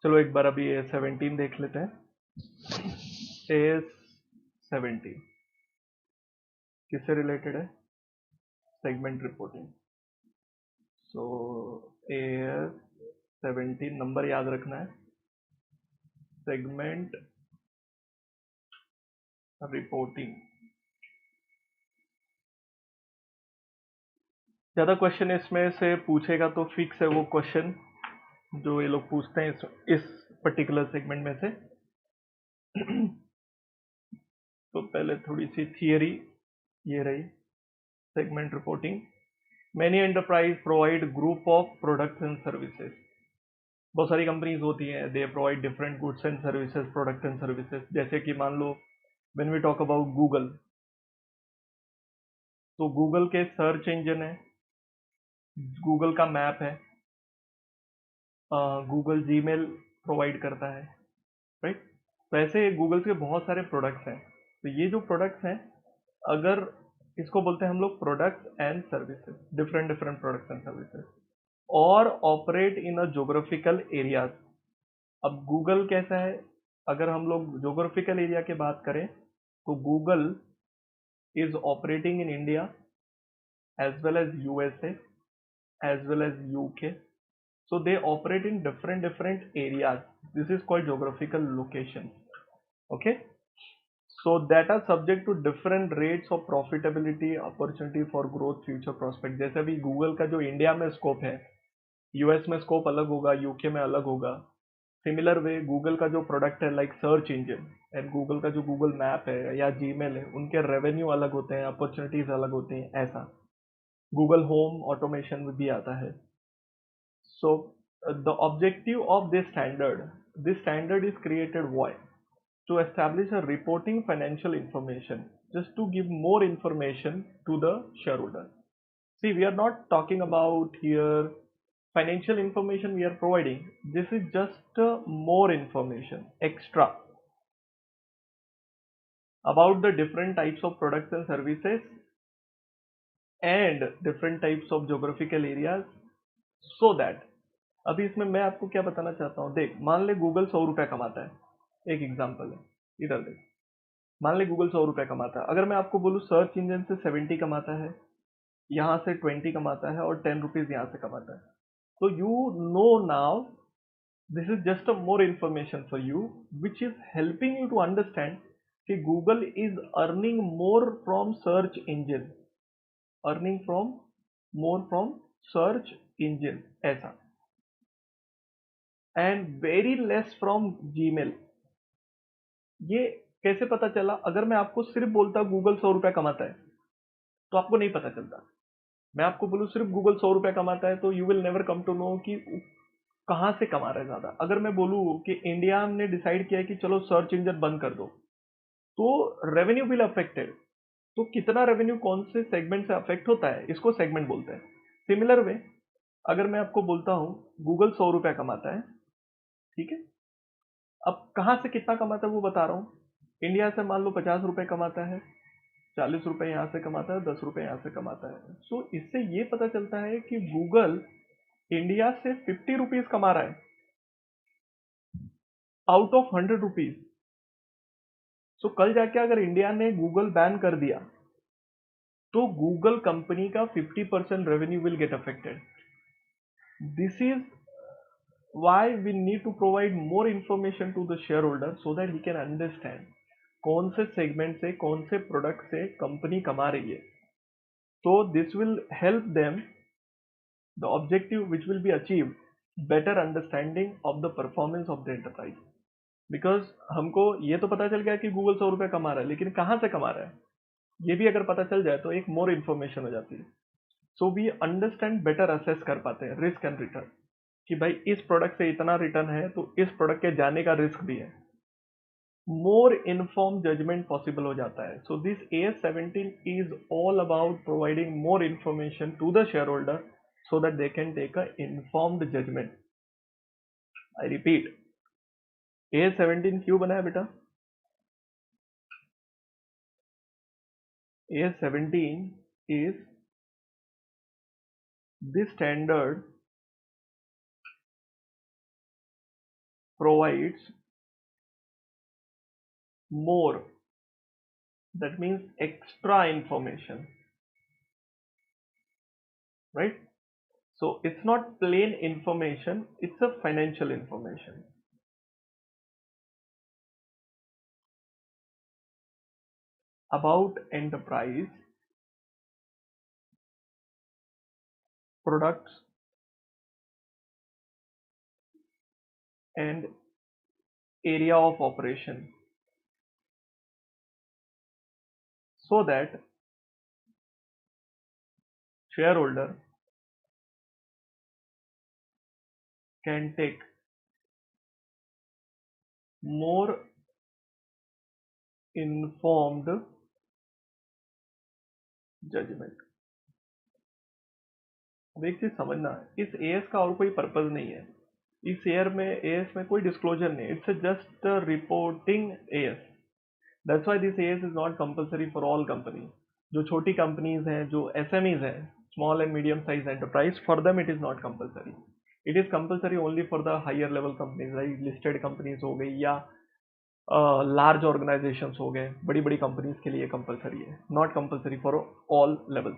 चलो एक बार अभी A17 देख लेते हैं। A17 किससे रिलेटेड है? Segment reporting. सो AS17 नंबर याद रखना है, सेगमेंट रिपोर्टिंग। ज्यादा क्वेश्चन इसमें से पूछेगा तो फिक्स है वो क्वेश्चन जो ये लोग पूछते हैं इस पर्टिकुलर सेगमेंट में से। तो पहले थोड़ी सी थियरी ये रही, segment reporting. Many enterprise provide group of products and services. बहुत सारी कंपनीज होती हैं, they provide different goods and services, product and services. जैसे कि मान लो when we talk about Google, तो गूगल के सर्च इंजन है, गूगल का मैप है, गूगल जीमेल प्रोवाइड करता है, राइट। वैसे गूगल के बहुत सारे प्रोडक्ट्स हैं। तो ये जो प्रोडक्ट्स हैं, अगर इसको बोलते हैं हम लोग products and services, different different products and services, और operate in a geographical areas. अब गूगल कैसा है, अगर हम लोग जोग्राफिकल एरिया की बात करें तो Google is operating in India as well as USA as well as UK. So they operate in different areas. This is called geographical location. Okay. So that are subject to different rates of profitability, opportunity for growth, future prospect. जैसे अभी Google का जो India में scope है, US में scope अलग होगा, UK में अलग होगा। सिमिलर वे गूगल का जो प्रोडक्ट है like search engine and Google का जो गूगल मैप है या जीमेल है, उनके रेवेन्यू अलग होते हैं, अपॉर्चुनिटीज अलग होती हैं। ऐसा गूगल होम ऑटोमेशन में भी आता है। So the objective of this standard is created why? To establish a reporting financial information, just to give more information to the shareholder. See, we are not talking about here financial information we are providing. This is just more information, extra about the different types of products and services and different types of geographical areas, so that अभी इसमें मैं आपको क्या बताना चाहता हूँ, देख मान ले गूगल 100 रुपया कमाता है, एक एग्जांपल है, इधर देख। मान ले गूगल 100 रुपया कमाता है, अगर मैं आपको बोलूँ सर्च इंजन से 70 कमाता है, यहाँ से 20 कमाता है और 10 रुपीज यहाँ से कमाता है, तो you know now this is just a more information for you which is helping you to understand कि Google is earning more from search engine, earning from more from search engine, ऐसा, and very less from Gmail. ये कैसे पता चला? अगर मैं आपको सिर्फ बोलता गूगल 100 रुपया कमाता है तो आपको नहीं पता चलता। मैं आपको बोलूँ सिर्फ गूगल 100 रुपया कमाता है तो you will never come to know कि कहाँ से कमा रहा है ज्यादा। अगर मैं बोलूँ कि इंडिया ने डिसाइड किया है कि चलो सर्च इंजन बंद कर दो, तो रेवेन्यू विल अफेक्टेड। तो कितना रेवेन्यू कौन से सेगमेंट से अफेक्ट होता है, इसको सेगमेंट बोलते हैं। सिमिलर वे अगर मैं आपको बोलता हूँ गूगल 100 रुपया कमाता है, ठीक है, अब कहाँ से कितना कमाता है वो बता रहा हूँ। इंडिया से मान लो 50 रुपए कमाता है, 40 रुपए यहाँ से कमाता है, 10 रुपए यहाँ से कमाता है। सो इससे ये पता चलता है कि गूगल इंडिया से 50 रुपीज कमा रहा है आउट ऑफ 100 रुपीज। सो कल जाके अगर इंडिया ने गूगल बैन कर दिया तो गूगल कंपनी का 50% revenue will get affected. This is why we need to provide more information to the shareholder so that he can understand कौन से सेगमेंट से, कौन से प्रोडक्ट से कंपनी कमा रही है। तो this will help them, the objective which will be achieve, better understanding of the performance of the enterprise. Because हमको ये तो पता चल गया कि गूगल 100 रुपया कमा रहा है, लेकिन कहाँ से कमा रहा है ये भी अगर पता चल जाए तो एक मोर इन्फॉर्मेशन हो जाती है। So we understand, better assess कर पाते हैं रिस्क एंड रिटर्न, कि भाई इस प्रोडक्ट से इतना रिटर्न है तो इस प्रोडक्ट के जाने का रिस्क भी है। मोर इन्फॉर्म जजमेंट पॉसिबल हो जाता है। So this AS17 is all about providing more information to the shareholder so that they can take a informed judgement. I repeat, AS17 क्यों बना है बेटा? AS17 is the standard provides more, that means extra information, right? So it's not plain information, it's a financial information. About enterprise, products, and area of operation, so that shareholder can take more informed judgement. अब एक चीज समझना, इस as का और कोई purpose नहीं है. इस ईयर में एएस में कोई डिस्क्लोजर नहीं, it's just reporting AS. That's why this AS is not compulsory for all company. जो छोटी कंपनीज हैं, जो एसएमईज हैं, small and medium size enterprise, for them it is not compulsory. It is compulsory only for the higher level companies, like listed companies हो गई या large organisations हो गए, बड़ी बड़ी कंपनीज के लिए कंपलसरी है, not compulsory for all levels.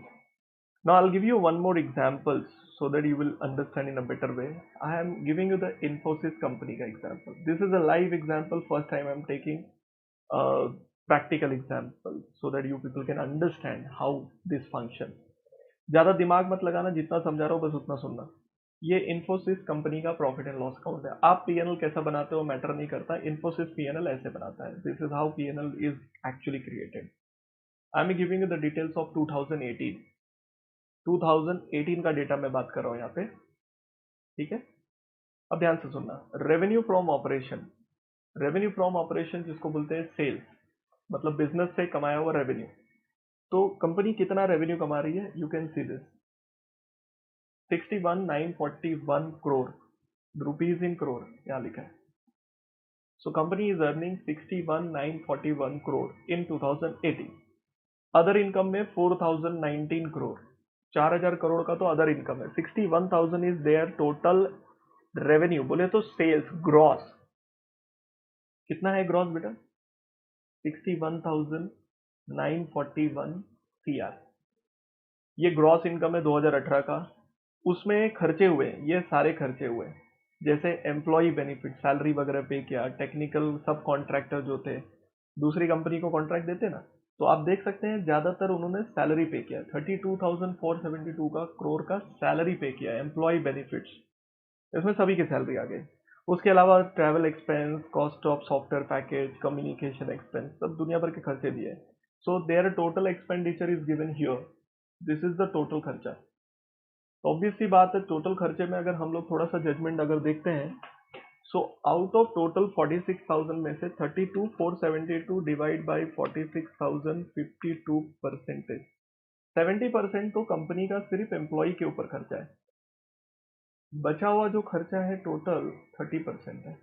Now I'll give you one more example so that you will understand in a better way. I am giving you the Infosys company का example. This is a live example. First time I'm taking a practical example so that you people can understand how this functions. ज़्यादा दिमाग मत लगाना, जितना समझा रहा हूँ बस उतना सुनना. ये इन्फोसिस कंपनी का प्रॉफिट एंड लॉस अकाउंट है. आप पीएनएल कैसा बनाते हो मैटर नहीं करता, इन्फोसिस पीएनएल ऐसे बनाता है. This is how PNL is actually created. I am giving you the details of 2018 का डेटा मैं बात कर रहा हूं यहाँ पे, ठीक है. अब ध्यान से सुनना. Revenue from operation, revenue from operation जिसको बोलते हैं सेल्स, मतलब बिजनेस से कमाया हुआ रेवेन्यू. तो कंपनी कितना रेवेन्यू कमा रही है, you can see this 61,941 crore rupees in crore यहाँ लिखा है. So company is earning 61,941 crore in 2018. Other income में 4,019 करोड़, 4,000 करोड़ का तो अदर इनकम है. 61,000 इज देयर टोटल रेवेन्यू. बोले तो सेल्स ग्रॉस कितना है ग्रॉस बेटा, 61,941 CR. ये ग्रॉस इनकम है 2018 का. उसमें खर्चे हुए, ये सारे खर्चे हुए, जैसे एम्प्लॉय बेनिफिट, सैलरी वगैरह पे किया, टेक्निकल सब कॉन्ट्रैक्टर जो थे दूसरी कंपनी को कॉन्ट्रैक्ट देते ना, तो आप देख सकते हैं ज्यादातर उन्होंने सैलरी पे किया. 32,472 का करोड़ का सैलरी पे किया, एम्प्लॉय बेनिफिट्स, इसमें सभी की सैलरी आ गई. उसके अलावा travel expense, cost of software package, communication expense, सब दुनिया भर के खर्चे दिए. So their total expenditure is given here. This is the total खर्चा. तो ऑब्वियस सी बात है, टोटल खर्चे में अगर हम लोग थोड़ा सा जजमेंट अगर देखते हैं, सो आउट ऑफ टोटल 46,000 में से 32,472 डिवाइड बाई 46,000, 52%. 70% तो कंपनी का सिर्फ एम्प्लॉय के ऊपर खर्चा है. बचा हुआ जो खर्चा है टोटल 30% है.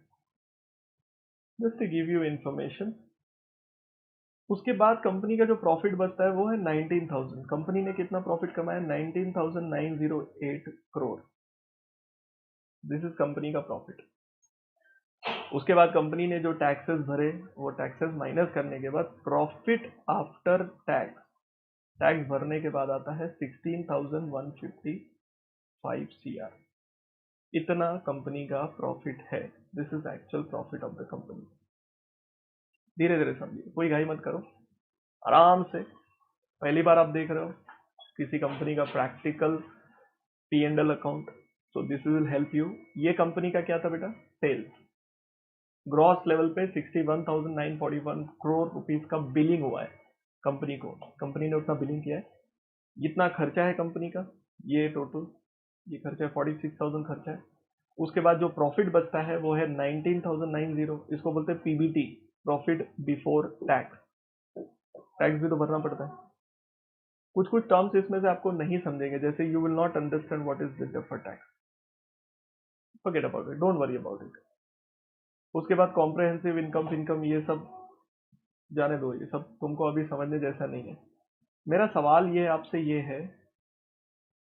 Just to give you information. उसके बाद कंपनी का जो प्रॉफिट बचता है वो है 19,000. कंपनी ने कितना प्रॉफिट कमाया, 19,908 करोड़. दिस इज कंपनी का प्रॉफिट. उसके बाद कंपनी ने जो टैक्सेस भरे, वो टैक्सेस माइनस करने के बाद प्रॉफिट आफ्टर टैक्स, टैक्स भरने के बाद आता है 16,155 CR. इतना कंपनी का प्रॉफिट है. This is actual profit of the company. धीरे धीरे समझिए, कोई घाई मत करो, आराम से. पहली बार आप देख रहे हो किसी कंपनी का practical P&L account, so this will help you. ये कंपनी का क्या था बेटा, सेल्स. ग्रॉस लेवल पे 61,941 करोड़ रुपीस का बिलिंग हुआ है कंपनी को. कंपनी ने उतना बिलिंग किया है. इतना खर्चा है कंपनी का, ये टोटल ये खर्चा है 46,000 खर्चा है. उसके बाद जो प्रॉफिट बचता है वो है 19,090. इसको बोलते हैं PBT, profit before tax. Tax भी तो भरना पड़ता है. कुछ कुछ टर्म्स इसमें से आपको नहीं समझेंगे, जैसे you will not understand what is the deferred tax. Forget about it, don't worry about it. उसके बाद कॉम्प्रहेंसिव इनकम, इनकम ये सब जाने दो, ये सब तुमको अभी समझने जैसा नहीं है. मेरा सवाल ये आपसे ये है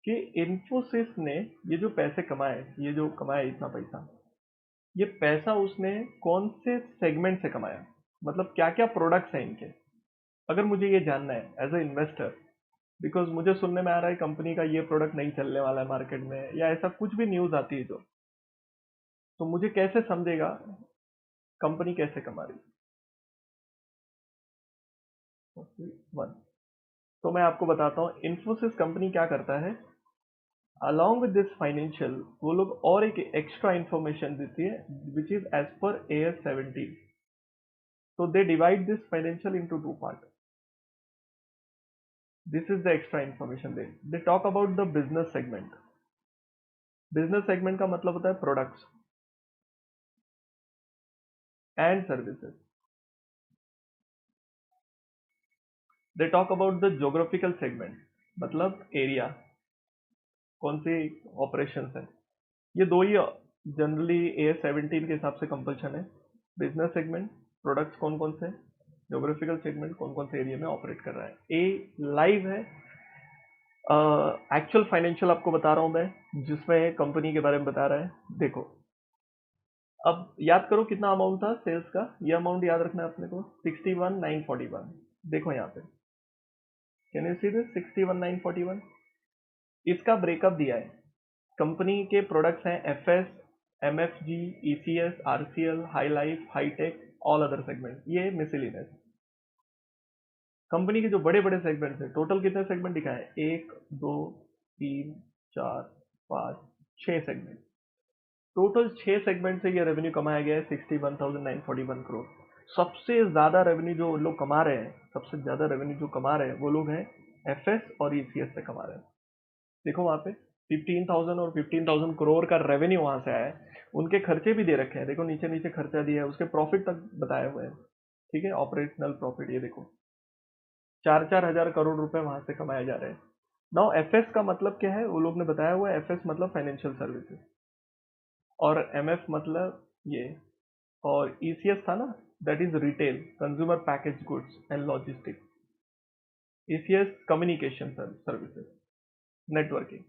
कि इन्फोसिस ने ये जो पैसे कमाए, ये जो कमाए इतना पैसा, ये पैसा उसने कौन से सेगमेंट से कमाया, मतलब क्या क्या प्रोडक्ट्स हैं इनके। अगर मुझे ये जानना है एज ए इन्वेस्टर, बिकॉज मुझे सुनने में आ रहा है कंपनी का ये प्रोडक्ट नहीं चलने वाला है मार्केट में, या ऐसा कुछ भी न्यूज आती है जो, तो मुझे कैसे समझेगा कंपनी कैसे कमा रही है। वन, तो मैं आपको बताता हूँ इन्फोसिस कंपनी क्या करता है। अलॉन्ग विद दिस फाइनेंशियल वो लोग और एक एक्स्ट्रा इंफॉर्मेशन देती है which is as per AS17। So they divide this financial into two parts. This is the extra information they talk about the business segment. Business segment का मतलब होता है products and services. They talk about the geographical segment, मतलब area, कौन सी operations है। ये दो ही generally AS17 के हिसाब से कंपल्शन है। बिजनेस सेगमेंट, प्रोडक्ट्स कौन कौन से, जोग्राफिकल सेगमेंट कौन कौन से एरिया में ऑपरेट कर रहा है। ए लाइव है, एक्चुअल फाइनेंशियल आपको बता रहा हूं मैं, जिसमें कंपनी के बारे में बता रहा है। देखो अब याद करो कितना अमाउंट था सेल्स का, ये अमाउंट याद रखना है अपने को, 61,941। देखो यहाँ पे, कैन यू सी दिस 61,941। इसका ब्रेकअप दिया है। कंपनी के प्रोडक्ट्स हैं FS, MFG, ECS, RCL, high life, hitech, all other segment, ये मिसलिनियस। कंपनी के जो बड़े बड़े सेगमेंट्स हैं, टोटल कितने सेगमेंट दिखाए हैं, 1 2 3 4 5 6 सेगमेंट। टोटल 6 सेगमेंट से ये रेवेन्यू कमाया गया है 61,941 करोड़। सबसे ज्यादा रेवेन्यू जो लोग कमा रहे हैं, सबसे ज्यादा रेवेन्यू जो कमा रहे हैं वो लोग हैं FS और ECS से कमा रहे हैं। देखो वहां पे 15,000 और 15,000 करोड़ का रेवेन्यू वहां से आया है। उनके खर्चे भी दे रखे हैं, देखो नीचे नीचे खर्चा दिया है, उसके प्रॉफिट तक बताए हुए हैं। ठीक है, ऑपरेशनल प्रॉफिट ये देखो, 4,000 करोड़ रुपए वहां से कमाए जा रहे हैं। नाउ FS का मतलब क्या है, वो लोग ने बताया हुआ है। FS मतलब फाइनेंशियल सर्विसेज, और MF मतलब ये, और ECS था ना, that is retail, consumer package goods and logistics. ECS communication services, networking.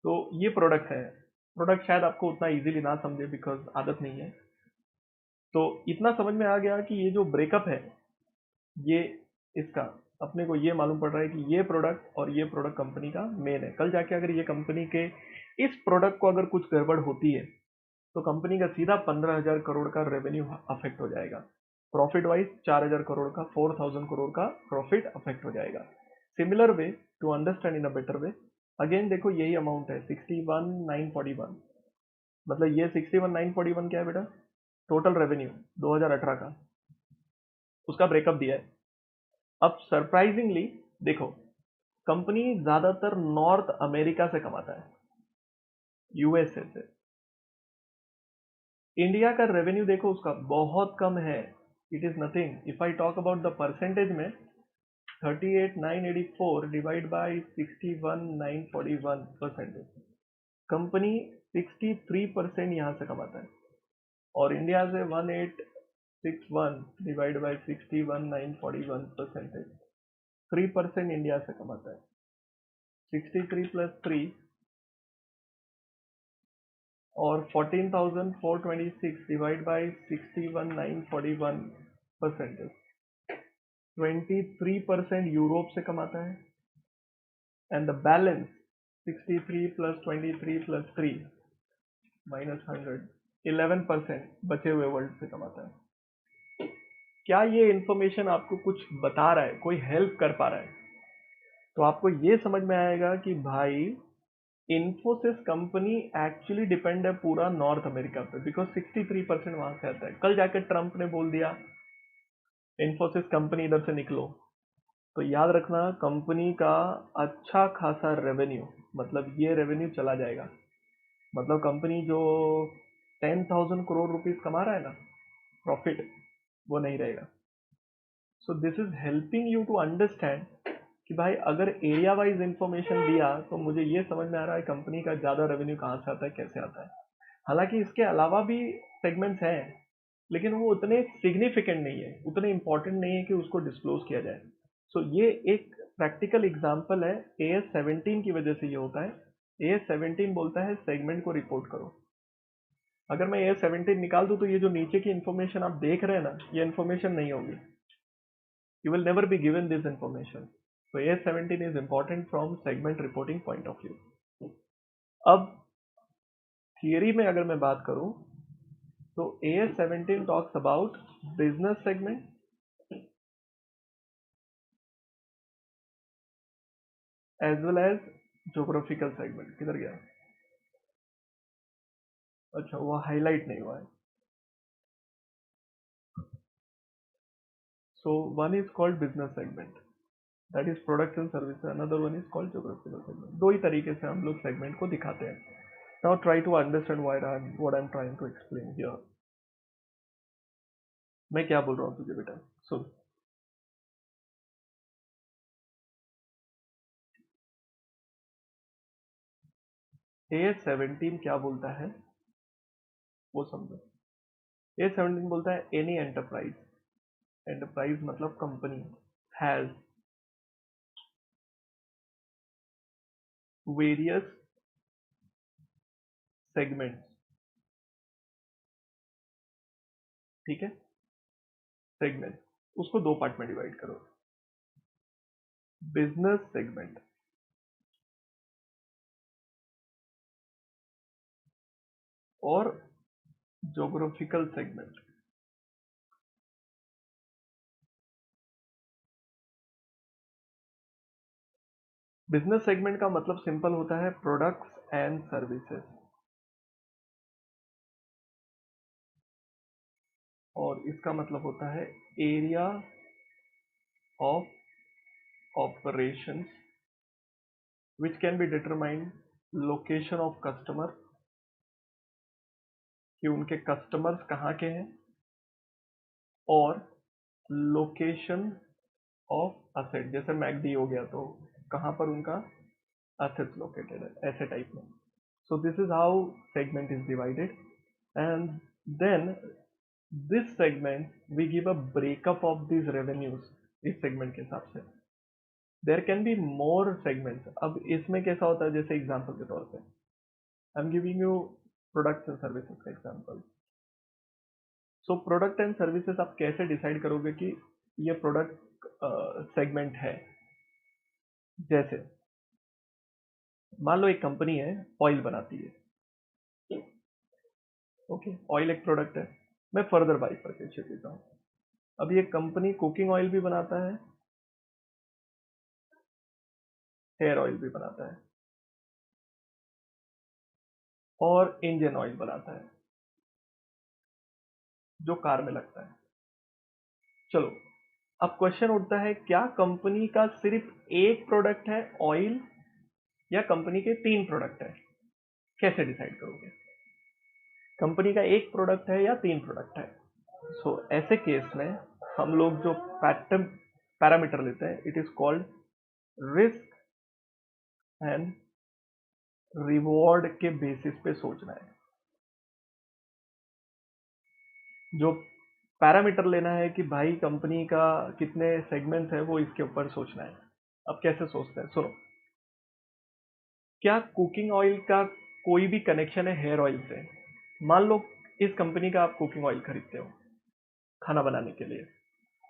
तो ये प्रोडक्ट है। प्रोडक्ट शायद आपको उतना इजीली ना समझे बिकॉज आदत नहीं है। तो इतना समझ में आ गया कि ये जो ब्रेकअप है, ये इसका अपने को ये मालूम पड़ रहा है कि ये प्रोडक्ट और ये प्रोडक्ट कंपनी का मेन है। कल जाके अगर ये कंपनी के इस प्रोडक्ट को अगर कुछ गड़बड़ होती है तो कंपनी का सीधा 15,000 करोड़ का रेवेन्यू अफेक्ट हो जाएगा। प्रॉफिट वाइज 4,000 करोड़ का, 4,000 करोड़ का प्रॉफिट अफेक्ट हो जाएगा। Similar way to understand in a better way, again देखो यही अमाउंट है 61,941। मतलब ये 61,941 क्या है बेटा, टोटल रेवेन्यू 2018 का, उसका ब्रेकअप दिया है। अब सरप्राइजिंगली देखो, कंपनी ज्यादातर नॉर्थ अमेरिका से कमाता है, USA से। इंडिया का रेवेन्यू देखो उसका बहुत कम है, it is nothing. If I talk about the percentage में, 38,984 डिवाइड बाई 61,941 परसेंटेज, कंपनी 63% यहाँ से कमाता है। और इंडिया से 1861 डिवाइड बाई 61,941 परसेंटेज, 3% इंडिया से कमाता है। 63 प्लस 3 और 14,426 डिवाइड बाई 61,941 परसेंटेज, 23% यूरोप से कमाता है। And the balance 63 plus 23 plus 3 minus 100, 11% बचे हुए वर्ल्ड से कमाता है। क्या ये इंफॉर्मेशन आपको कुछ बता रहा है, कोई हेल्प कर पा रहा है? तो आपको ये समझ में आएगा कि भाई इन्फोसिस कंपनी एक्चुअली डिपेंड है पूरा नॉर्थ अमेरिका पे, बिकॉज 63% वहां से आता है। कल जाकर ट्रंप ने बोल दिया इन्फोसिस कंपनी इधर से निकलो, तो याद रखना कंपनी का अच्छा खासा रेवेन्यू, मतलब ये रेवेन्यू चला जाएगा। मतलब कंपनी जो 10,000 करोड़ रुपीस कमा रहा है ना प्रॉफिट, वो नहीं रहेगा। So this is helping you to understand कि भाई अगर एरिया वाइज इंफॉर्मेशन दिया तो मुझे ये समझ में आ रहा है कंपनी का ज्यादा रेवेन्यू कहाँ से आता है, कैसे आता है। हालांकि इसके अलावा भी सेगमेंट्स हैं, लेकिन वो उतने सिग्निफिकेंट नहीं है, उतने इंपॉर्टेंट नहीं है कि उसको डिस्क्लोज किया जाए। सो ये एक प्रैक्टिकल एग्जाम्पल है। AS17 की वजह से ये होता है। AS17 बोलता है सेगमेंट को रिपोर्ट करो। अगर मैं A17 निकाल दूं तो ये जो नीचे की इंफॉर्मेशन आप देख रहे हैं ना, ये इंफॉर्मेशन नहीं होगी. You will never be given this information. So A17 is important from segment reporting point of view. अब थियरी में अगर मैं बात करूं तो A17 talks about business segment as well as geographical segment. किधर गया? अच्छा, वो हाईलाइट नहीं हुआ है. So one is called business segment, that is products and services. Another one is called geographical segment. दो ही तरीके से हम लोग segment को दिखाते हैं. Now try to understand what I'm trying to explain here. मैं क्या बोल रहा हूँ तुझे बेटा, सुन. A17 क्या बोलता है वो समझो. A17 बोलता है एनी एंटरप्राइज, एंटरप्राइज मतलब कंपनी, हैज वेरियस सेगमेंट्स. ठीक है, सेगमेंट, उसको दो पार्ट में डिवाइड करो. बिजनेस सेगमेंट और ज्योग्राफिकल सेगमेंट. बिजनेस सेगमेंट का मतलब सिंपल होता है प्रोडक्ट्स एंड सर्विसेज, और इसका मतलब होता है area of operations which can be determined location of customer, कि उनके कस्टमर्स कहाँ के हैं, और लोकेशन ऑफ असेट, जैसे मैकडी हो गया तो कहाँ पर उनका assets लोकेटेड है, ऐसे टाइप में. So this is how segment is divided, and then this segment we give a breakup of this revenues इस सेगमेंट के हिसाब से. There can be more segments. अब इसमें कैसा होता है, जैसे एग्जांपल के तौर पे I am giving you products and services का example. So product and services आप कैसे डिसाइड करोगे कि ये प्रोडक्ट सेगमेंट है. जैसे मान लो एक कंपनी है, ऑयल बनाती है. ओके, ऑयल एक प्रोडक्ट है. मैं फर्दर बाइफरकेशन देता हूँ. अब ये कंपनी कुकिंग ऑयल भी बनाता है, हेयर ऑयल भी बनाता है, और इंजन ऑयल बनाता है जो कार में लगता है. चलो, अब क्वेश्चन उठता है, क्या कंपनी का सिर्फ एक प्रोडक्ट है ऑयल, या कंपनी के तीन प्रोडक्ट है? कैसे डिसाइड करोगे कंपनी का एक प्रोडक्ट है या तीन प्रोडक्ट है? सो ऐसे केस में हम लोग जो पैरामीटर लेते हैं, it is called risk and reward के बेसिस पे सोचना है. जो पैरामीटर लेना है कि भाई कंपनी का कितने सेगमेंट्स है, वो इसके ऊपर सोचना है. अब कैसे सोचते हैं, सुनो. क्या कुकिंग ऑयल का कोई भी कनेक्शन है हेयर ऑयल से? मान लो इस कंपनी का आप कुकिंग ऑयल खरीदते हो खाना बनाने के लिए,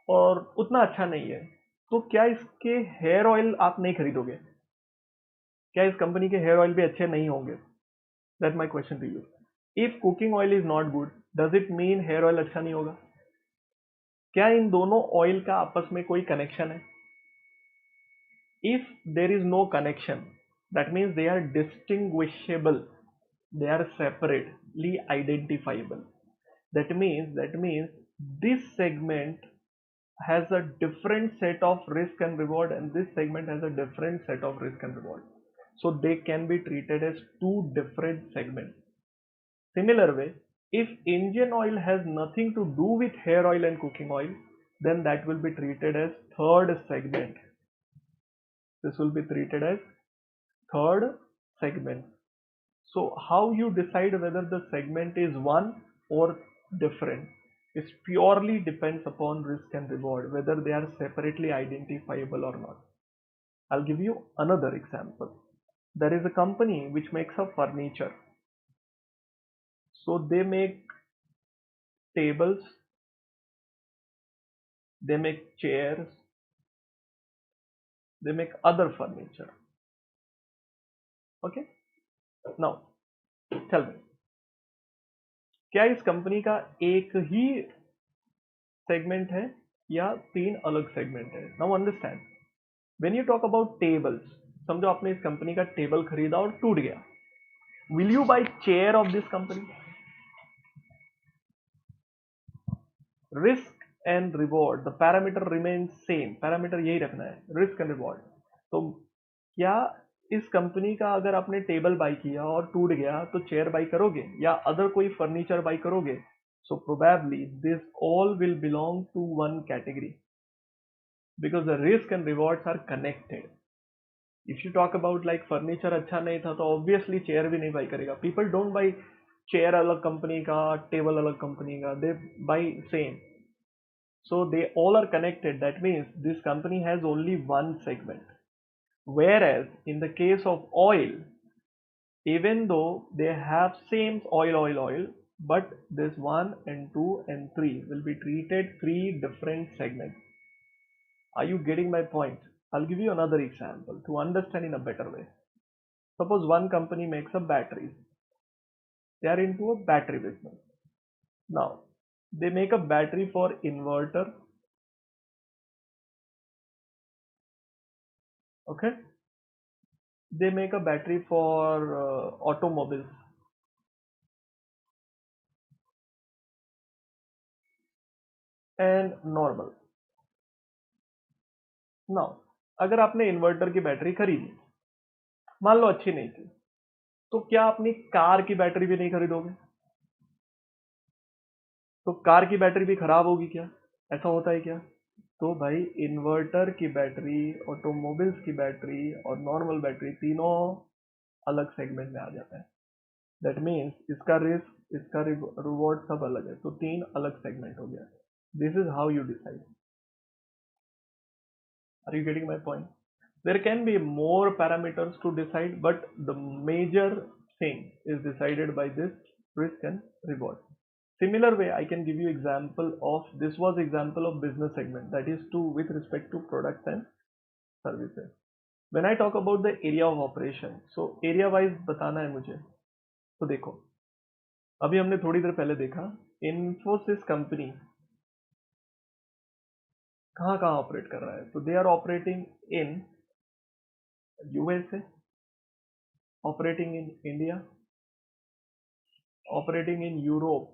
और उतना अच्छा नहीं है, तो क्या इसके हेयर ऑयल आप नहीं खरीदोगे? क्या इस कंपनी के हेयर ऑयल भी अच्छे नहीं होंगे? That my question to you. If cooking oil is not good, does it mean hair oil अच्छा नहीं होगा? क्या इन दोनों ऑयल का आपस में कोई कनेक्शन है? If there is no connection, that means they are distinguishable, they are separately identifiable. That means this segment has a different set of risk and reward, and this segment has a different set of risk and reward, so they can be treated as two different segments. Similar way, if engine oil has nothing to do with hair oil and cooking oil, then that will be treated as third segment. This will be treated as third segment. So how you decide whether the segment is one or different is purely depends upon risk and reward, whether they are separately identifiable or not. I'll give you another example. There is a company which makes a furniture. So they make tables, they make chairs, they make other furniture. Okay, now tell me, क्या इस company का एक ही segment है या तीन अलग segment है? Now understand, when you talk about tables, समझो आपने इस कंपनी का टेबल खरीदा और टूट गया, will you buy chair of this company? Risk and reward, the parameter remain same, parameter यही रखना है, रिस्क एंड रिवॉर्ड। तो क्या इस कंपनी का अगर आपने टेबल बाई किया और टूट गया तो चेयर बाई करोगे या अदर कोई फर्नीचर बाई करोगे? So probably this all will belong to one category because the risk and rewards are connected. If you talk about like furniture अच्छा नहीं था तो ऑब्वियसली चेयर भी नहीं बाई करेगा। पीपल डोंट बाई चेयर अलग company का, टेबल अलग कंपनी का, they buy same. So they all are connected. That means this company has only one segment. Whereas in the case of oil, even though they have same oil, but this 1 and 2 and 3 will be treated three different segments. Are you getting my point? I'll give you another example to understand in a better way. Suppose one company makes a batteries. They are into a battery business. Now they make a battery for inverter. Okay, they make a battery for automobiles and normal. Now अगर आपने inverter की battery खरीदी, मान लो अच्छी नहीं थी, तो क्या अपनी कार की बैटरी भी नहीं खरीदोगे? तो कार की बैटरी भी खराब होगी क्या? ऐसा होता है क्या? तो भाई इन्वर्टर की बैटरी, ऑटोमोबाइल्स की बैटरी और नॉर्मल बैटरी तीनों अलग सेगमेंट में आ जाता है। दैट मीन्स इसका रिस्क, इसका रिवॉर्ड सब अलग है, तो तीन अलग सेगमेंट हो गया। This is how you decide. Are you getting my point? There can be more parameters to decide, but the major thing is decided by this risk and reward. Similar way, I can give you example of, this was example of business segment, that is to with respect to products and services. When I talk about the area of operation, so area wise बताना है मुझे। तो देखो, अभी हमने थोड़ी देर पहले देखा इन्फोसिस कंपनी कहाँ कहाँ ऑपरेट कर रहा है। तो they are operating in USA, operating in India, operating in Europe,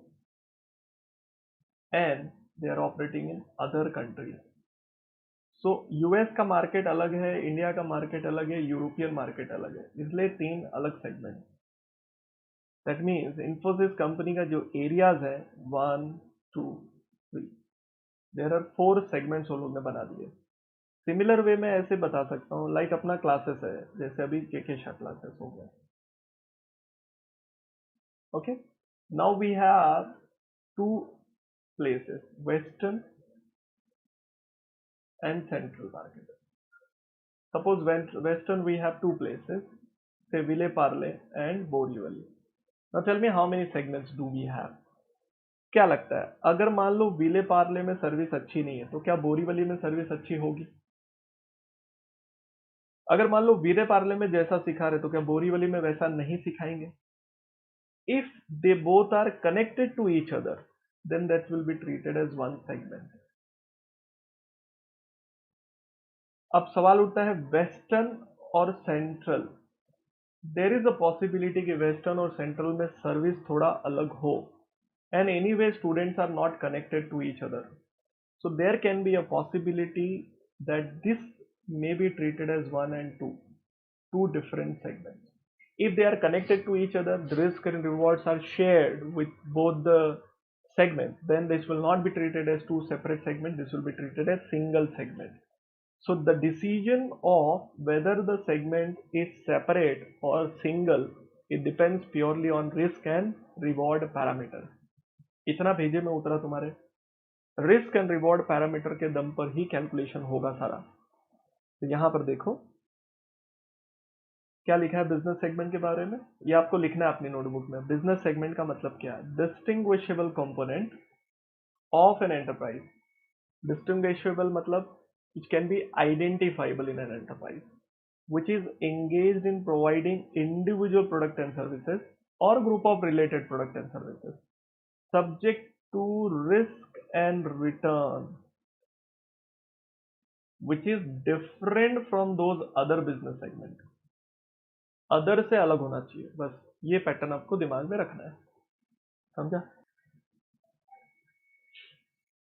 and they are operating in other countries. So US का मार्केट अलग है, इंडिया का मार्केट अलग है, यूरोपियन मार्केट अलग है, इसलिए तीन अलग segment. That means Infosys company का जो एरियाज है 1 2 3, देयर आर 4 सेगमेंट्स वो लोग ने बना दिए। सिमिलर वे में ऐसे बता सकता हूँ, लाइक अपना क्लासेस है, जैसे अभी के शाह क्लासेस हो गया। Okay, now we have two places, western and central market. Suppose western we have two places, say Ville Parle and Borivali. Now tell me how many segments do we have? क्या लगता है, अगर मान लो विले पार्ले में service अच्छी नहीं है तो क्या बोरीवली में सर्विस अच्छी होगी? अगर मान लो विले पार्ले में जैसा सिखा रहे तो क्या बोरीवली में वैसा नहीं सिखाएंगे? If they both are connected to each other, then that will be treated as one segment. अब सवाल उठता है वेस्टर्न और central. There is a possibility कि वेस्टर्न और सेंट्रल में सर्विस थोड़ा अलग हो, and any way students are not connected to each other, so there can be a possibility that this may be treated as one and two different segments. If they are connected to each other, the risk and rewards are shared with both the segments, then this will not be treated as two separate segments, this will be treated as single segment. So the decision of whether the segment is separate or single, it depends purely on risk and reward parameter. इतना भेजे में उतरा तुम्हारे, risk and reward parameter के दम पर ही calculation होगा सारा। तो यहां पर देखो, क्या लिखा है बिजनेस सेगमेंट के बारे में, ये आपको लिखना है अपनी नोटबुक में। बिजनेस सेगमेंट का मतलब क्या है? Distinguishable component of an enterprise. Distinguishable मतलब which can be identifiable in an enterprise, which is engaged in providing individual product and services or group of related product and services subject to risk and return, which is different from those other business segment। Other से अलग होना चाहिए, बस ये pattern आपको दिमाग में रखना है, समझा?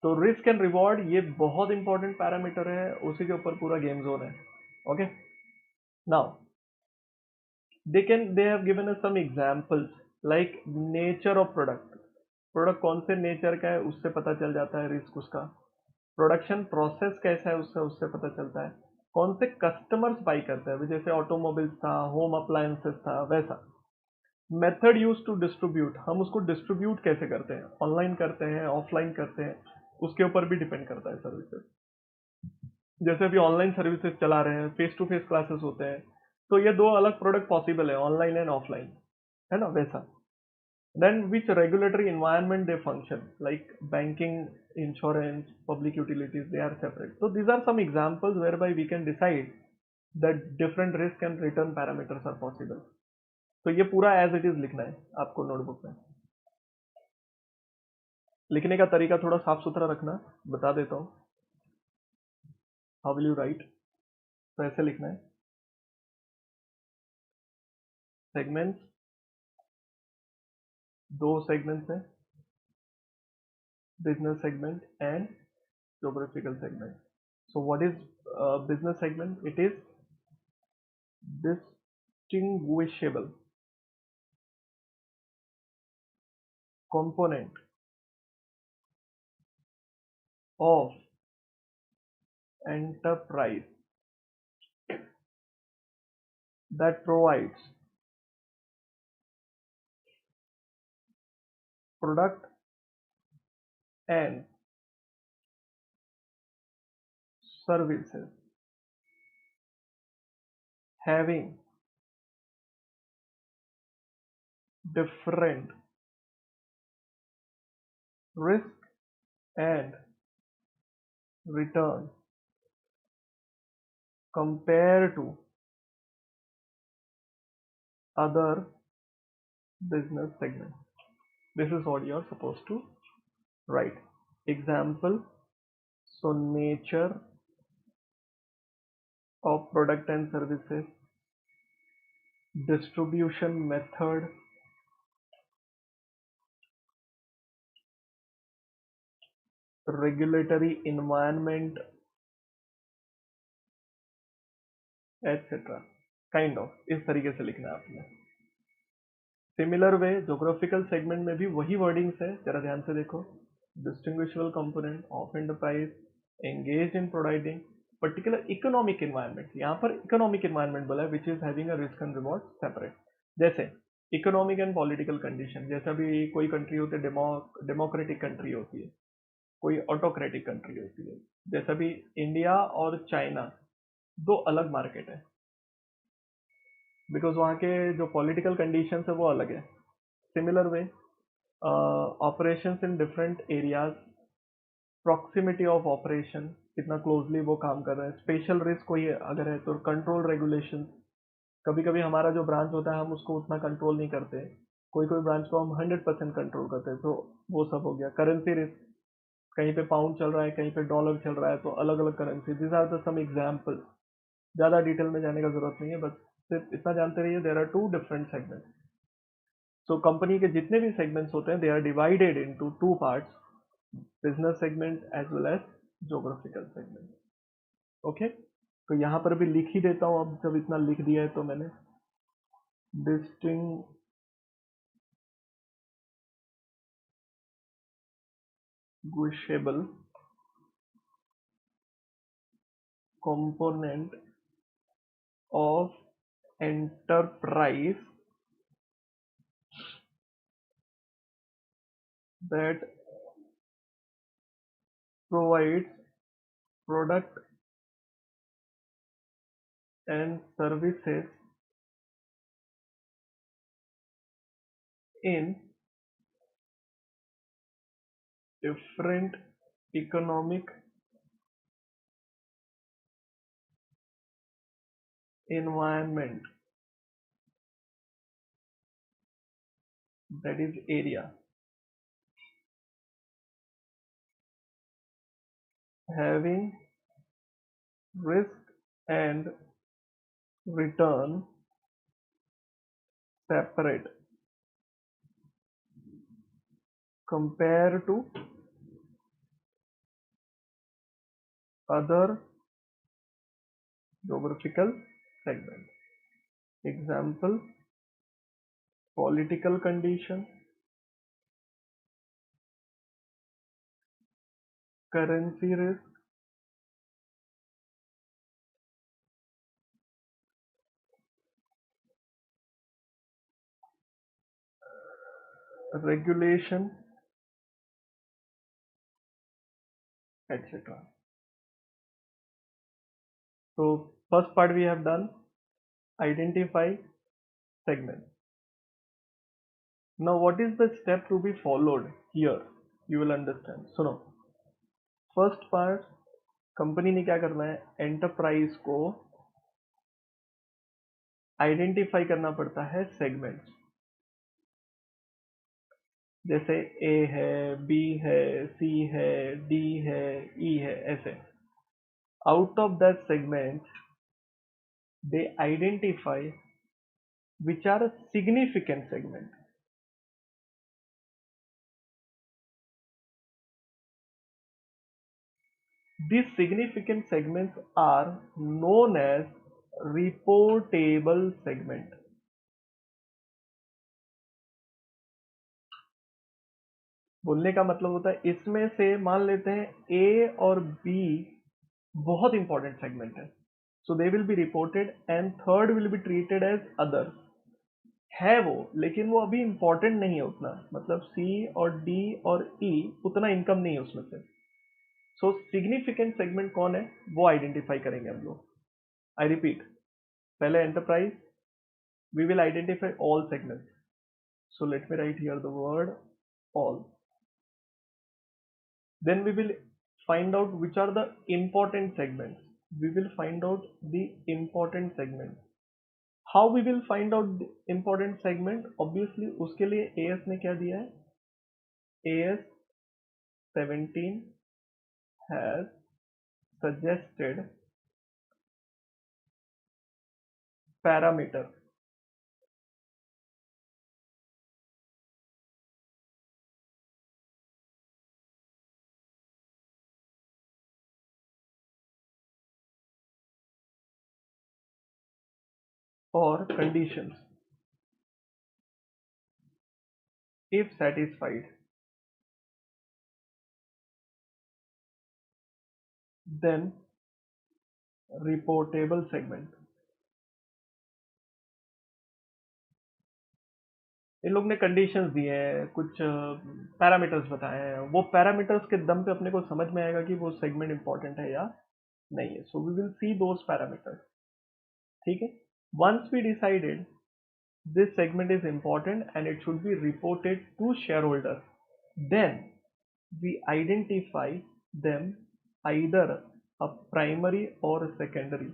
तो रिस्क एंड रिवॉर्ड ये बहुत इंपॉर्टेंट पैरामीटर है, उसी के ऊपर पूरा गेम जोन है। Okay, now they have given us some examples like nature of product। Product कौन से नेचर का है उससे पता चल जाता है रिस्क उसका। प्रोडक्शन प्रोसेस कैसा है उससे उससे पता चलता है। कौन से कस्टमर्स बाई करते हैं, जैसे ऑटोमोबाइल्स था, होम अप्लायंसेस था, वैसा। मेथड यूज टू डिस्ट्रीब्यूट, हम उसको डिस्ट्रीब्यूट कैसे करते हैं, ऑनलाइन करते हैं, ऑफलाइन करते हैं, उसके ऊपर भी डिपेंड करता है सर्विसेज। जैसे अभी ऑनलाइन सर्विसेज चला रहे हैं, फेस टू फेस क्लासेस होते हैं, तो ये दो अलग प्रोडक्ट पॉसिबल है, ऑनलाइन एंड ऑफलाइन, है ना, वैसा। Then which regulatory environment they function, like banking, insurance, public utilities, they are separate. तो these are some examples where by we can decide that different risk and return parameters are possible. तो ये पूरा as it is लिखना है आपको notebook में। लिखने का तरीका थोड़ा साफ सुथरा रखना, बता देता हूँ। How will you right? तो ऐसे लिखना है, सेगमेंट्स, दो सेगमेंट्स हैं, business segment and geographical segment। So what is business segment? It is distinguishable component of enterprise that provides product and services having different risk and return compared to other business segments। This is what you are supposed to write। Example, so nature of product and services, distribution method, regulatory environment, etc। Kind of इस तरीके से लिखना है आपने। Similar way geographical segment में भी वही wordings है, जरा ध्यान से देखो। Distinguishable component of enterprise engage in providing particular economic environment, यहाँ पर इकोनॉमिक एनवायरनमेंट बोला है which is having a risk and reward separate. जैसे इकोनॉमिक एंड पॉलिटिकल कंडीशन, जैसे अभी कोई कंट्री होती है डेमोक्रेटिक कंट्री होती है, कोई ऑटोक्रेटिक कंट्री होती है। जैसे अभी इंडिया और चाइना दो अलग मार्केट है, बिकॉज वहाँ के जो पॉलिटिकल कंडीशन है वो अलग है। Similar way operations in different areas, proximity of operation, कितना क्लोजली वो काम कर रहे हैं, स्पेशल रिस्क कोई अगर है तो कंट्रोल रेगुलेशन। कभी कभी हमारा जो ब्रांच होता है हम उसको उतना कंट्रोल नहीं करते, कोई कोई ब्रांच को हम 100% कंट्रोल करते हैं, तो वो सब हो गया। करेंसी रिस्क, कहीं पे पाउंड चल रहा है, कहीं पे डॉलर चल रहा है, तो अलग अलग currency. This are the some example. ज़्यादा डिटेल में जाने का जरूरत नहीं है, बस सिर्फ इतना जानते रहिए, there are two different segments. So company के जितने भी सेगमेंट्स होते हैं they are divided into two parts, business segment as well as geographical segment. Okay, तो यहाँ पर भी लिख ही देता हूँ, अब जब इतना लिख दिया है तो मैंने। Distinguishable component of enterprise that provides product and services in different economic environment, that is area, having risk and return separate compared to other geographical segments. Example, political condition, currency risk, regulation, etc. So first part we have done, identify segments. Now what is the step to be followed here? You will understand. So now first part, company ने क्या करना है, enterprise को identify करना पड़ता है segments, जैसे ए है, बी है, सी है, डी है, ई है, ऐसे. Out of that segments they identify which are significant segment. These significant segments are known as reportable segment. बोलने का मतलब होता है इसमें से मान लेते हैं ए और बी बहुत इंपॉर्टेंट सेगमेंट है, so they will be reported, and third will be treated as other. है वो, लेकिन वो अभी इंपॉर्टेंट नहीं है उतना, मतलब सी और डी और ई उतना इनकम नहीं है उसमें से. सो सिग्निफिकेंट सेगमेंट कौन है वो आइडेंटिफाई करेंगे हम लोग. आई रिपीट, पहले enterprise, we will identify all segments. So let me write here the word all. Then we will find out which are the important segments. We will find out the important segments. How we will find out the important segment? Obviously उसके लिए AS ने क्या दिया है, AS 17 has suggested parameter. or conditions. If satisfied, then reportable segment. इन लोग ने conditions दिए हैं, कुछ पैरामीटर्स बताए हैं, वो पैरामीटर्स के दम पे अपने को समझ में आएगा कि वो सेगमेंट इंपॉर्टेंट है या नहीं है. So we will see those parameters. ठीक है, once we decided this segment is important and it should be reported to shareholder, then we identify them either a primary or a secondary.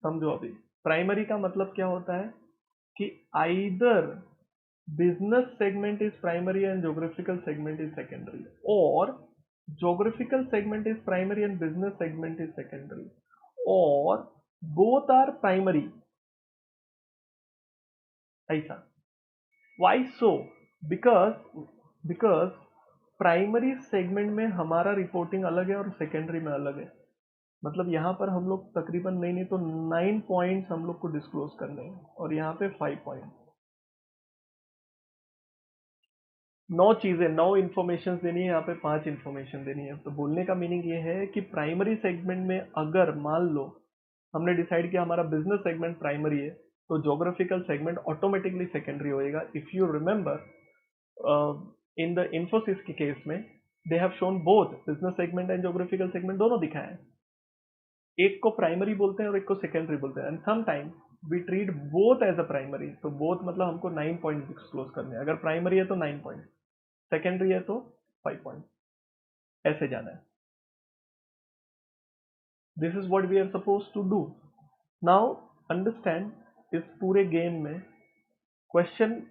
समझो, अभी primary का मतलब क्या होता है कि either business segment is primary and geographical segment is secondary, or geographical segment is primary and business segment is secondary, or both are primary. ऐसा. Why so? Because primary segment में हमारा रिपोर्टिंग अलग है और सेकेंडरी में अलग है. मतलब यहाँ पर हम लोग तकरीबन नहीं तो 9 पॉइंट्स हम लोग को डिस्क्लोज करने हैं और यहाँ पे 5 पॉइंट. 9 चीजें, 9 इन्फॉर्मेशन देनी है, यहाँ पे 5 इन्फॉर्मेशन देनी है. तो बोलने का मीनिंग ये है कि प्राइमरी सेगमेंट में अगर मान लो हमने डिसाइड किया हमारा बिजनेस सेगमेंट प्राइमरी है, तो जोग्राफिकल सेगमेंट ऑटोमेटिकली सेकेंडरी होएगा. If you remember, in the Infosys के केस में they have shown both business segment and geographical segment, दोनों दिखाए हैं। एक को प्राइमरी बोलते हैं और एक को सेकेंडरी बोलते हैं, and sometime we treat both as a primary. तो बोथ मतलब हमको 9 पॉइंट डिस्क्लोज करने हैं, अगर प्राइमरी है तो 9 पॉइंट, सेकेंडरी है तो 5 पॉइंट, ऐसे जाना है। This is what we are suppose to do. Now understand, इस पूरे गेम में क्वेश्चन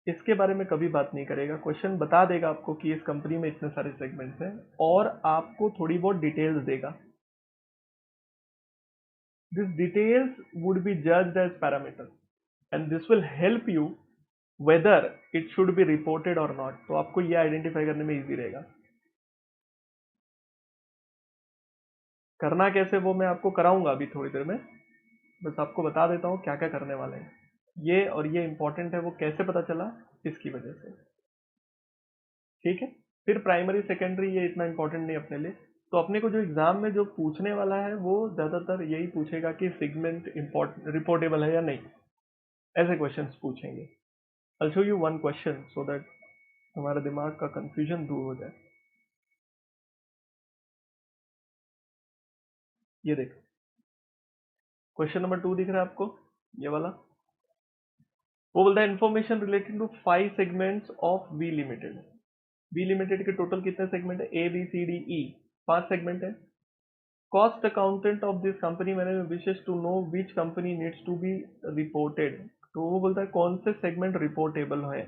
इसके बारे में कभी बात नहीं करेगा। क्वेश्चन बता देगा आपको कि इस कंपनी में इतने सारे सेगमेंट्स हैं और आपको थोड़ी बहुत डिटेल्स देगा। This details would be judged as parameter and this will help you whether it should be reported और नॉट। तो आपको ये आइडेंटिफाई करने में इजी रहेगा। करना कैसे वो मैं आपको कराऊंगा अभी थोड़ी देर में, बस आपको बता देता हूँ क्या क्या करने वाले हैं। ये और ये इंपॉर्टेंट है, वो कैसे पता चला, इसकी वजह से। ठीक है, फिर प्राइमरी सेकेंडरी ये इतना इंपॉर्टेंट नहीं अपने लिए। तो अपने को जो एग्जाम में जो पूछने वाला है वो ज्यादातर यही पूछेगा कि सेगमेंट रिपोर्टेबल है या नहीं, ऐसे क्वेश्चंस पूछेंगे। I'll show you one question so that हमारे दिमाग का कंफ्यूजन दूर हो जाए। ये देख, क्वेश्चन नंबर 2 दिख रहा है आपको, ये वाला। वो बोलता है information related to 5 segments of V limited. V limited के टोटल कितने सेगमेंट है, A B C D E, 5 segment है। Cost accountant of this company मैंने विशेष to know which company needs to be reported. तो वो बोलता है कौन से सेगमेंट रिपोर्टेबल है।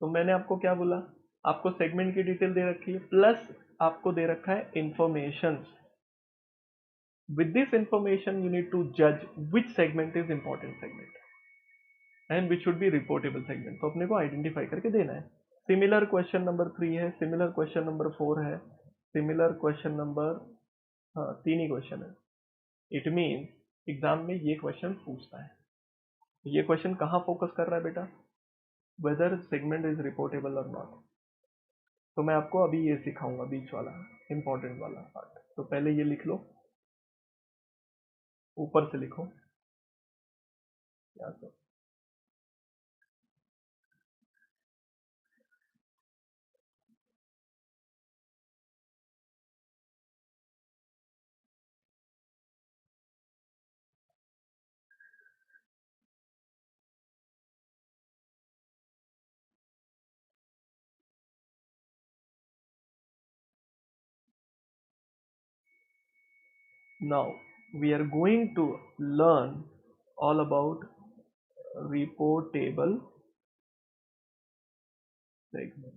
तो मैंने आपको क्या बोला, आपको सेगमेंट की डिटेल दे रखी है प्लस आपको दे रखा है information. With this information, you need to judge which segment is important segment and which should be reportable segment. तो अपने को आइडेंटिफाई करके देना है। सिमिलर क्वेश्चन नंबर 3 है, सिमिलर क्वेश्चन नंबर 4 है, सिमिलर क्वेश्चन नंबर, हाँ 3 ही क्वेश्चन है। इट मीन्स एग्जाम में ये क्वेश्चन पूछता है। ये क्वेश्चन कहाँ फोकस कर रहा है बेटा, वेदर सेगमेंट इज रिपोर्टेबल और नॉट। तो मैं आपको अभी ये सिखाऊंगा बीच वाला इंपॉर्टेंट वाला पार्ट। तो पहले ये लिख लो, ऊपर से लिखो यहाँ से। Now we are going to learn all about reportable segment.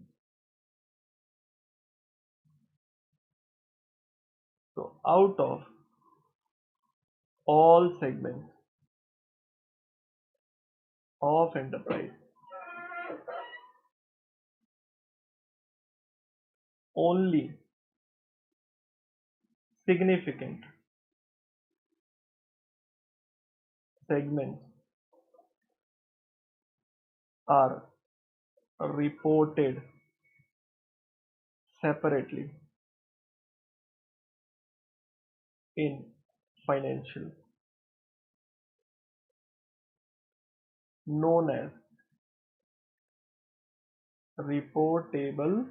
So out of all segments of enterprise, only significant segments are reported separately in financial, known as reportable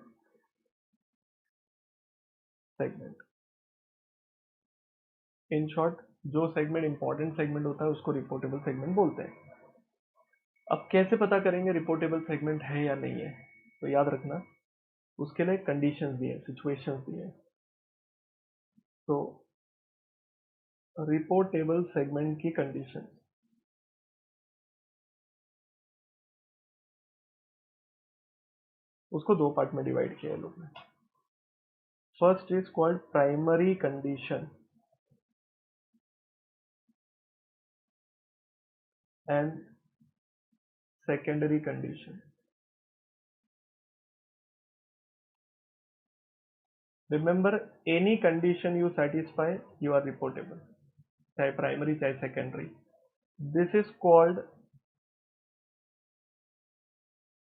segment. In short, जो segment important segment होता है उसको reportable segment बोलते हैं। अब कैसे पता करेंगे रिपोर्टेबल सेगमेंट है या नहीं है, तो याद रखना उसके लिए कंडीशंस दिए, सिचुएशंस दिए। तो रिपोर्टेबल सेगमेंट की कंडीशन, उसको 2 पार्ट में डिवाइड किया है लोग ने। First is called primary condition and secondary condition. Remember, any condition you satisfy you are reportable, चाहे प्राइमरी चाहे secondary. This is called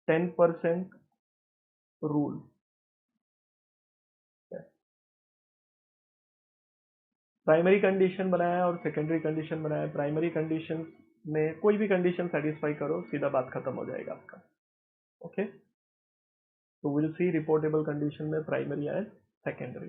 10% rule. Primary condition बनाया है और सेकेंडरी कंडीशन बनाया है। प्राइमरी कंडीशन में कोई भी कंडीशन सेटिस्फाई करो, सीधा बात खत्म हो जाएगा आपका। ओके। तो विल सी रिपोर्टेबल कंडीशन में प्राइमरी एंड सेकेंडरी।